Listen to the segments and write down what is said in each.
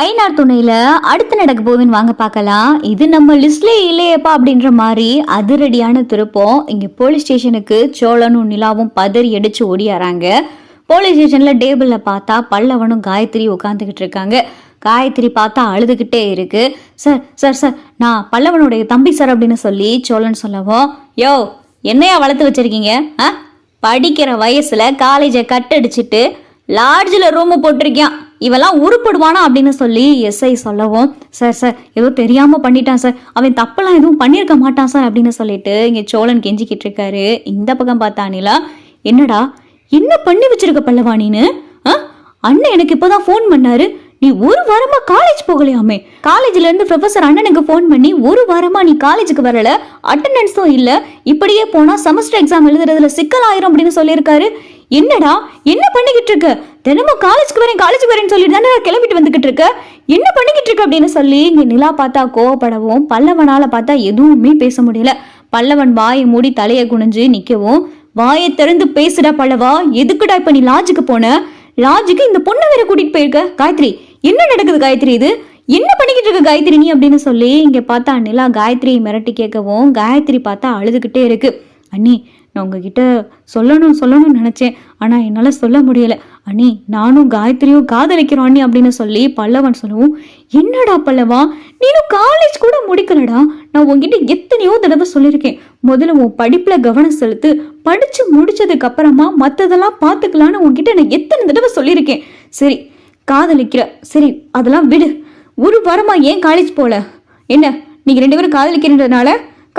ஐநார் துணையில அடுத்து நடக்க போகுதுன்னு வாங்க பார்க்கலாம். இது நம்ம லிஸ்ட்லயே இல்லையப்பா அப்படின்ற மாதிரி அதிரடியான திருப்பம். இங்க போலீஸ் ஸ்டேஷனுக்கு சோழனும் நிலாவும் பதறி அடிச்சு ஓடியாராங்க. போலீஸ் ஸ்டேஷன்ல டேபிள்ல பார்த்தா பல்லவனும் காயத்ரி உட்காந்துக்கிட்டு இருக்காங்க. காயத்ரி பார்த்தா அழுதுகிட்டே இருக்கு. சார் சார் சார் நான் பல்லவனுடைய தம்பி சார் அப்படின்னு சொல்லி சோழன் சொல்லவும், யோ என்னையா வளர்த்து வச்சிருக்கீங்க? படிக்கிற வயசுல காலேஜை கட்டடிச்சிட்டு லாட்ஜில் ரூமு போட்டிருக்கான், இவெல்லாம் உருப்படுவானா அப்படின்னு சொல்லி எஸ்ஐ சொல்லவும், சார் சார் ஏதோ தெரியாம பண்ணிட்டான் சார், அவன் தப்பெல்லாம் எதுவும் பண்ணியிருக்க மாட்டான் சார் அப்படின்னு சொல்லிட்டு இங்க சோழன் கெஞ்சிக்கிட்டு இருக்காரு. இந்த பக்கம் பார்த்தானிலா, என்னடா என்ன பண்ணி வச்சிருக்க பல்லவானின்னு? அண்ணன் எனக்கு இப்போதான் ஃபோன் பண்ணாரு, நீ ஒரு வாரமா காலேஜ் போகலையாமே, காலேஜ்ல இருந்து ப்ரொஃபசர் அண்ணனுக்கு ஃபோன் பண்ணி ஒரு வாரமா நீ காலேஜுக்கு வரல, அட்டெண்டன்ஸும் இல்ல, இப்படியே போனா செமஸ்டர் எக்ஸாம் எழுதுறதுல சிக்கல் ஆயிரும் அப்படின்னு சொல்லியிருக்காரு. என்னடா என்ன பண்ணிக்கிட்டு இருக்க? தினமும் காலேஜுக்கு வரேன்னு சொல்லிட்டு தானே கிளம்பிட்டு வந்துகிட்டு இருக்க, என்ன பண்ணிக்கிட்டு இருக்க அப்படின்னு சொல்லி இங்க நிலா பார்த்தா கோவப்படவும், பல்லவனால பார்த்தா எதுவுமே பேச முடியல. பல்லவன் வாயை மூடி தலையை குனிஞ்சு நிக்கவும், வாயை திறந்து பேசுடா பல்லவா, எதுக்குடா இப்ப நீ லாட்ஜுக்கு போன? லாட்ஜுக்கு இந்த பொண்ணை வேற கூட்டிட்டு போயிருக்க. காயத்ரி என்ன நடக்குது காயத்ரி, இது என்ன பண்ணிக்கிட்டு இருக்க காயத்ரி நீ அப்படின்னு சொல்லி இங்க பார்த்தா நிலா காயத்ரியை மிரட்டி கேட்கவும், காயத்ரி பார்த்தா அழுதுகிட்டே இருக்கு. அண்ணி நான் உங்ககிட்ட சொல்லணும்னு நினைச்சேன், ஆனா என்னால சொல்ல முடியல அண்ணி, நானும் காயத்ரியும் காதலிக்கிறோம் அண்ணி அப்படின்னு சொல்லி பல்லவன் சொல்லவும், என்னடா பல்லவா நீனும் காலேஜ் கூட முடிக்கலடா, நான் உங்ககிட்ட எத்தனையோ தடவை சொல்லியிருக்கேன், முதல்ல உன் படிப்புல கவனம் செலுத்து, படிச்சு முடிச்சதுக்கு அப்புறமா மத்ததெல்லாம் பாத்துக்கலான்னு உங்ககிட்ட நான் எத்தனை தடவை சொல்லியிருக்கேன். சரி காதலிக்கிற, சரி அதெல்லாம் விடு, ஒரு வாரமா ஏன் காலேஜ் போல? என்ன நீங்க 2 பேரும் காதலிக்கிறதுனால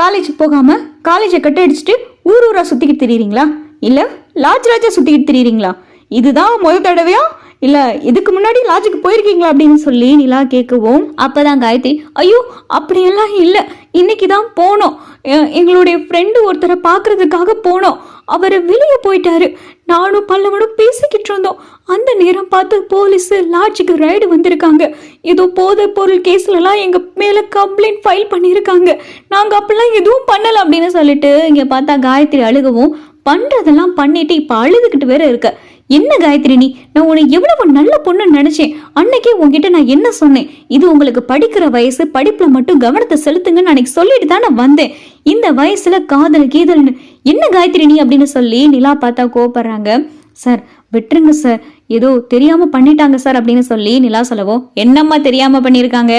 காலேஜ் போகாம காலேஜை கட்ட அடிச்சுட்டு ஊரா சுத்திக்கிட்டு திரியுறீங்களா, இல்ல லாட்ஜா சுத்திக்கிட்டு திரியுறீங்களா? இதுதான் முதல் தடவையா இல்ல இதுக்கு முன்னாடி லாட்ஜுக்கு போயிருக்கீங்களா அப்படின்னு சொல்லி நிலா கேட்கவும், அப்பதான் காயத்ரி, ஐயோ அப்படியெல்லாம் இல்ல, இன்னைக்குதான் போனோம், எங்களுடைய ஃப்ரெண்டு ஒருத்தரை பாக்குறதுக்காக போனோம், அவர் வெளியே போயிட்டாரு, நானும் பல்லவனும் பேசிக்கிட்டு இருந்தோம், அந்த நேரம் பார்த்து போலீஸ் லாட்ஜுக்கு ரைடு வந்திருக்காங்க, ஏதோ போதை பொருள் கேஸ்ல எல்லாம் எங்க மேல கம்ப்ளைண்ட் ஃபைல் பண்ணியிருக்காங்க, நாங்க அப்படிலாம் எதுவும் பண்ணல அப்படின்னு சொல்லிட்டு இங்க பார்த்தா காயத்ரி அழுகவும், பண்றதெல்லாம் பண்ணிட்டு இப்ப அழுதுகிட்டு வேற இருக்க. என்ன காயத்ரி நீ, நான் உன்னை எவ்வளவு நல்ல பொண்ணுன்னு நினைச்சேன், அன்னைக்கே உன்கிட்ட நான் என்ன சொன்னேன், இது உங்களுக்கு படிக்கிற வயசு, படிப்புல மட்டும் கவனத்தை செலுத்துங்கன்னு அன்னைக்கு சொல்லிட்டு தான் நான் வந்தேன், இந்த வயசுல காதல் கீதல்னு என்ன காயத்ரி நீ அப்படின்னு சொல்லி நிலா பார்த்தா கோபப்படுறாங்க. சார் விட்டுருங்க சார், ஏதோ தெரியாம பண்ணிட்டாங்க சார் அப்படின்னு சொல்லி நிலா சொல்லவும், என்னம்மா தெரியாம பண்ணிருக்காங்க?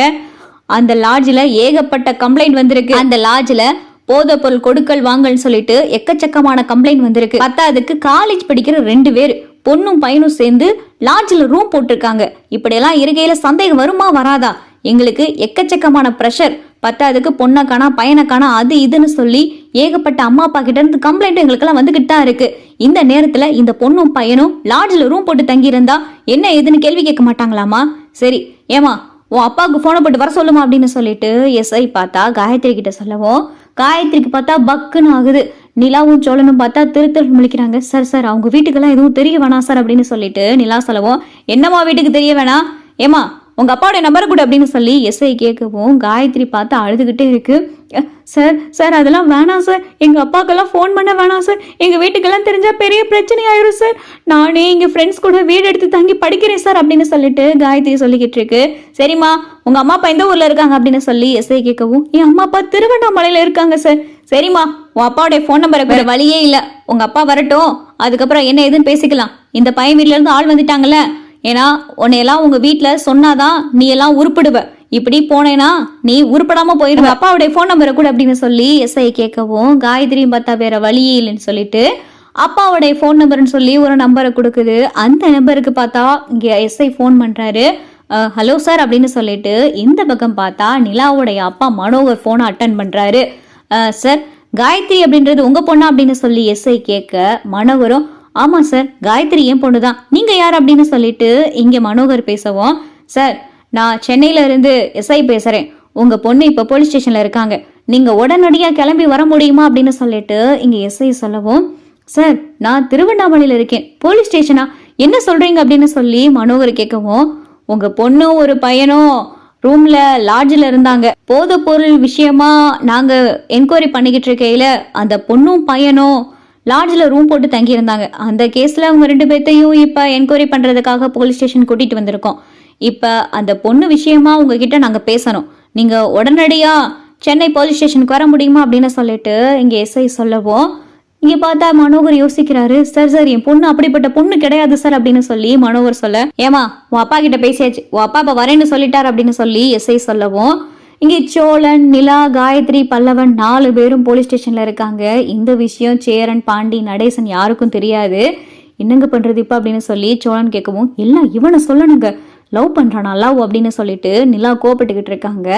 அந்த லாட்ஜில் ஏகப்பட்ட கம்ப்ளைண்ட் வந்திருக்கு, அந்த லாட்ஜில் போதை பொருள் கொடுக்கல் வாங்கன்னு சொல்லிட்டு எக்கச்சக்கமான கம்ப்ளைண்ட் வந்திருக்கு, பத்தாவதுக்கு காலேஜ் படிக்கிற 2 பேர் பொண்ணும் பையனும் சேர்ந்து லாட்ஜில் ரூம் போட்டிருக்காங்க, இப்படியெல்லாம் இருக்கையில சந்தேகம் வருமா வராதா? எங்களுக்கு எக்கச்சக்கமான ப்ரெஷர், பத்தாவதுக்கு பொண்ணை காணா பையனை காணா அது இதுன்னு சொல்லி ஏகப்பட்ட அம்மா அப்பா கிட்ட இருந்து கம்ப்ளைண்ட் எங்களுக்கெல்லாம் வந்துகிட்டு தான் இருக்கு, இந்த நேரத்துல இந்த பொண்ணும் பையனும் லாட்ஜில் ரூம் போட்டு தங்கி இருந்தா என்ன ஏதுன்னு கேள்வி கேட்க மாட்டாங்களாமா? சரி ஏமா உன் அப்பாவுக்கு போனை போட்டு வர சொல்லுமா அப்படின்னு சொல்லிட்டு எஸ்ஐ பார்த்தா காயத்ரி கிட்ட சொல்லவும், காயத்ரிக்கு பார்த்தா பக்குன்னு ஆகுது. நிலாவும் சோழனும் பார்த்தா திரு முழிக்கிறாங்க. சார் சார் அவங்க வீட்டுக்கெல்லாம் எதுவும் தெரிய வேணாம் சார் அப்படின்னு சொல்லிட்டு நிலா சொல்லவும், என்னம்மா வீட்டுக்கு தெரிய வேணாம், ஏமா உங்க அப்பாவுடைய நம்பரை கூட அப்படின்னு சொல்லி எஸ்ஐ கேட்கவும், காயத்ரி பார்த்து அழுதுகிட்டே இருக்கு. சார் சார் அதெல்லாம் வேணாம் சார், எங்க அப்பாக்கெல்லாம் ஃபோன் பண்ண வேணாம் சார், எங்க வீட்டுக்கெல்லாம் தெரிஞ்சா பெரிய பிரச்சனை ஆயிரும் சார், நானே எங்க ஃப்ரெண்ட்ஸ் கூட வீடு எடுத்து தங்கி படிக்கிறேன் சார் அப்படின்னு சொல்லிட்டு காயத்ரி சொல்லிக்கிட்டு இருக்கு. சரிம்மா உங்க அம்மா அப்பா எந்த ஊர்ல இருக்காங்க அப்படின்னு சொல்லி எஸ்ஐ கேட்கவும், என் அம்மா அப்பா திருவண்ணாமலையில இருக்காங்க சார். சரிம்மா உன் அப்பாவுடைய ஃபோன் நம்பரை வேற வழியே இல்ல, உங்க அப்பா வரட்டும், அதுக்கப்புறம் என்ன ஏதுன்னு பேசிக்கலாம், இந்த பையன் வீட்டுல இருந்து ஆள் வந்துட்டாங்கல்ல, ஏன்னா உன்னையெல்லாம் உங்க வீட்டுல சொன்னாதான் நீ எல்லாம் உருப்பிடுவ, இப்படி போனேன்னா நீ உருப்படாம போயிடுவ, அப்பாவுடைய போன் நம்பரை கூட அப்படின்னு சொல்லி எஸ்ஐ கேட்கவும், காயத்ரியும் பார்த்தா வேற வழியே இல்லைன்னு சொல்லிட்டு அப்பாவுடைய போன் நம்பர்னு சொல்லி ஒரு நம்பரை கொடுக்குது. அந்த நம்பருக்கு பார்த்தா இங்க எஸ்ஐ போன் பண்றாரு. ஹலோ சார் அப்படின்னு சொல்லிட்டு இந்த பக்கம் பார்த்தா நிலாவுடைய அப்பா மனோகர் போனை அட்டன் பண்றாரு. சார் காயத்ரி அப்படின்றது உங்க பொண்ணா அப்படின்னு சொல்லி எஸ்ஐ கேட்க, மனோகரும் ஆமா சார் காயத்ரி ஏன் பொண்ணுதான், நீங்க யார் அப்படின்னு சொல்லிட்டு இங்க மனோகர் பேசவும், சார் நான் சென்னையில இருந்து எஸ்ஐ பேசுறேன், உங்க பொண்ணு இப்ப போலீஸ் ஸ்டேஷன்ல இருக்காங்க, நீங்க உடனடியா கிளம்பி வர முடியுமா அப்படின்னு சொல்லிட்டு இங்க எஸ்ஐ சொல்லவும், சார் நான் திருவண்ணாமலையில இருக்கேன், போலீஸ் ஸ்டேஷனா, என்ன சொல்றீங்க அப்படின்னு சொல்லி மனோகர் கேட்கவும், உங்க பொண்ணும் ஒரு பையனும் ரூம்ல லாட்ஜில் இருந்தாங்க, போதை பொருள் விஷயமா நாங்க என்கொயரி பண்ணிக்கிட்டு இருக்கையில அந்த பொண்ணும் பையனும் லாட்ஜில் ரூம் போட்டு தங்கி இருந்தாங்க, அந்த கேஸ்ல அவங்க 2 பேர்த்தையும் இப்ப என்கொயரி பண்றதுக்காக போலீஸ் ஸ்டேஷன் கூட்டிட்டு வந்திருக்கோம், இப்ப அந்த பொண்ணு விஷயமா உங்ககிட்ட நாங்க பேசணும். நீங்க உடனடியா சென்னை போலீஸ் ஸ்டேஷனுக்கு வர முடியுமா அப்படின்னு சொல்லிட்டு இங்க எஸ்ஐ சொல்லவும், இங்க பார்த்தா மனோகர் யோசிக்கிறாரு. சார் சார் என் பொண்ணு அப்படிப்பட்ட பொண்ணு கிடையாது சார் அப்படின்னு சொல்லி மனோகர் சொல்ல, ஏமா உன் அப்பா கிட்ட பேசியாச்சு, உன் அப்பா இப்ப வரேன்னு சொல்லிட்டார் அப்படின்னு சொல்லி எஸ்ஐ சொல்லவும், இங்கே சோழன், நிலா, காயத்ரி, பல்லவன் 4 பேரும் போலீஸ் ஸ்டேஷன்ல இருக்காங்க. இந்த விஷயம் சேரன், பாண்டி, நடேசன் யாருக்கும் தெரியாது. என்னங்க பண்றது இப்ப அப்படின்னு சொல்லி சோழன் கேட்கவும், எல்லாம் இவனை சொல்லணுங்க, லவ் பண்றானா லவ் அப்படின்னு சொல்லிட்டு நிலா கோபப்பட்டுக்கிட்டு இருக்காங்க.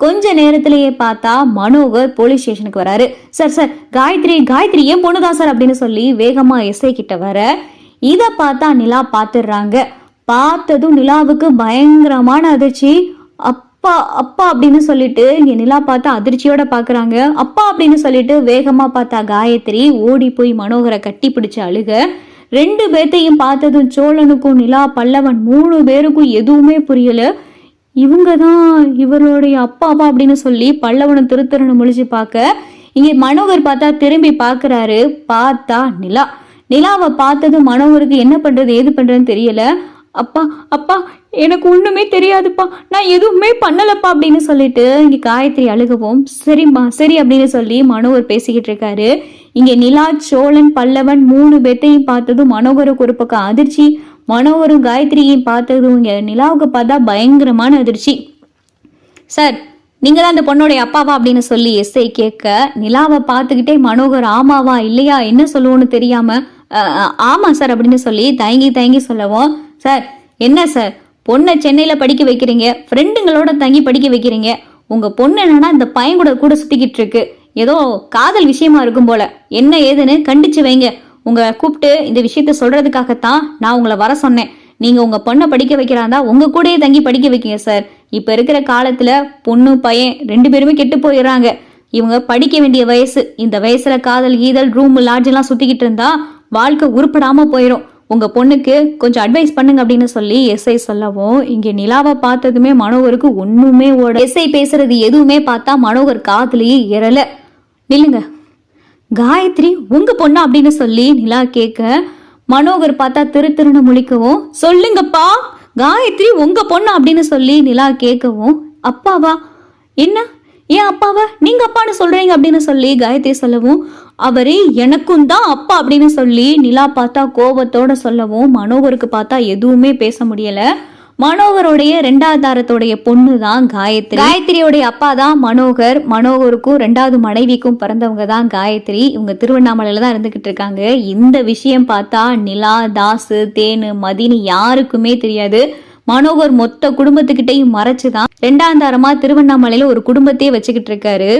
கொஞ்ச நேரத்திலேயே பார்த்தா மனோகர் போலீஸ் ஸ்டேஷனுக்கு வராரு. சார் சார் காயத்ரி ஏன் பொண்ணுதான் சார் அப்படின்னு சொல்லி வேகமா எஸ்ஐ கிட்ட வர, இத பார்த்தா நிலா பாத்துடுறாங்க. பார்த்ததும் நிலாவுக்கு பயங்கரமான அதிர்ச்சி. அப்பா அப்பா அப்படின்னு சொல்லிட்டு இங்க நிலா பார்த்தா அதிர்ச்சியோட பாக்குறாங்க. அப்பா அப்படின்னு சொல்லிட்டு வேகமா பார்த்தா காயத்ரி ஓடி போய் மனோகரை கட்டி பிடிச்சு அழுக. 2 பேர்த்தையும் பார்த்ததும் சோழனுக்கும் நிலா, பல்லவன் 3 பேருக்கும் எதுவுமே புரியல. இவங்க தான் இவருடைய அப்பாவா அப்படின்னு சொல்லி பல்லவனும் திருத்தரனு முழிச்சு பார்க்க, இங்க மனோகர் பார்த்தா திரும்பி பாக்குறாரு. பார்த்தா நிலாவை பார்த்ததும் மனோகருக்கு என்ன பண்றது ஏது பண்றதுன்னு தெரியல. அப்பா அப்பா எனக்கு ஒண்ணுமே தெரியாதுப்பா, நான் எதுவுமே பண்ணலப்பா அப்படின்னு சொல்லிட்டு இங்க காயத்ரி அழுகவும், சரிம்மா சரி அப்படின்னு சொல்லி மனோகர் பேசிக்கிட்டு இருக்காரு. இங்க நிலா, சோழன், பல்லவன் 3 பேர்த்தையும் பார்த்ததும் மனோகருக்கு ஒரு பக்கம் அதிர்ச்சி. மனோகரும் காயத்ரியும் பார்த்ததும் இங்க நிலாவுக்கு பார்த்தா பயங்கரமான அதிர்ச்சி. சார் நீங்க தான் அந்த பொண்ணோடைய அப்பாவா அப்படின்னு சொல்லி எஸ்ஐ கேட்க, நிலாவை பார்த்துக்கிட்டே மனோகர் ஆமாவா இல்லையா என்ன சொல்லுவோன்னு தெரியாம ஆமா சார் அப்படின்னு சொல்லி தயங்கி சொல்லவும், சார் என்ன சார் பொண்ணை சென்னையில படிக்க வைக்கிறீங்க, ஃப்ரெண்டுங்களோட தங்கி படிக்க வைக்கிறீங்க, உங்க பொண்ணு என்னன்னா இந்த பையன் கூட சுத்திக்கிட்டு இருக்கு, ஏதோ காதல் விஷயமா இருக்கும் போல, என்ன ஏதுன்னு கண்டிச்சு வைங்க. உங்களை கூப்பிட்டு இந்த விஷயத்த சொல்றதுக்காகத்தான் நான் உங்களை வர சொன்னேன். நீங்க உங்க பொண்ணை படிக்க வைக்கிறாந்தா உங்க கூடயே தங்கி படிக்க வைக்கீங்க சார். இப்ப இருக்கிற காலத்துல பொண்ணு பையன் 2 பேருமே கெட்டு போயிடுறாங்க. இவங்க படிக்க வேண்டிய வயசு. இந்த வயசுல காதல் கீதல் ரூம் லாட்ஜ் எல்லாம் சுத்திக்கிட்டு இருந்தா வாழ்க்கை உருப்படாம போயிடும். உங்க பொண்ணுக்கு கொஞ்சம் அட்வைஸ் பண்ணுங்க அப்படின்னு சொல்லி எஸ்ஐ சொல்லவும், இங்க நிலாவை பார்த்ததுமே மனோகருக்கு ஒண்ணுமே ஓட, எஸ்ஐ பேசுறது எதுவுமே பார்த்தா மனோகர் காதுலயே ஏறல. நில்லுங்க, காயத்ரி உங்க பொண்ணா அப்படின்னு சொல்லி நிலா கேட்க, மனோகர் பார்த்தா திருன்னு முழிக்கவும், சொல்லுங்கப்பா காயத்ரி உங்க பொண்ணா அப்படின்னு சொல்லி நிலா கேட்கவும், அப்பாவா என்ன ஏன் அப்பாவா நீங்க அப்பான்னு சொல்றீங்க அப்படின்னு சொல்லி காயத்ரி சொல்லவும், அவரு எனக்கும் தான் அப்பா அப்படின்னு சொல்லி நிலா பார்த்தா கோபத்தோட சொல்லவும், மனோகருக்கு பார்த்தா எதுவுமே பேச முடியல. மனோகருடைய 2வது தாரத்தோடைய பொண்ணு தான் காயத்ரி. காயத்ரியோடைய அப்பா தான் மனோகர். மனோகருக்கும் 2வது மனைவிக்கும் பிறந்தவங்க தான் காயத்ரி. இவங்க திருவண்ணாமலையில தான் இருந்துகிட்டு இருக்காங்க. இந்த விஷயம் பார்த்தா நிலா, தாசு, தேனு, மதினி யாருக்குமே தெரியாது. மனோகர் மொத்த குடும்பத்துக்கிட்டையும் மறைச்சுதான் 2ஆம் தாரமா திருவண்ணாமலையில ஒரு குடும்பத்தையே வச்சுக்கிட்டு இருக்காரு.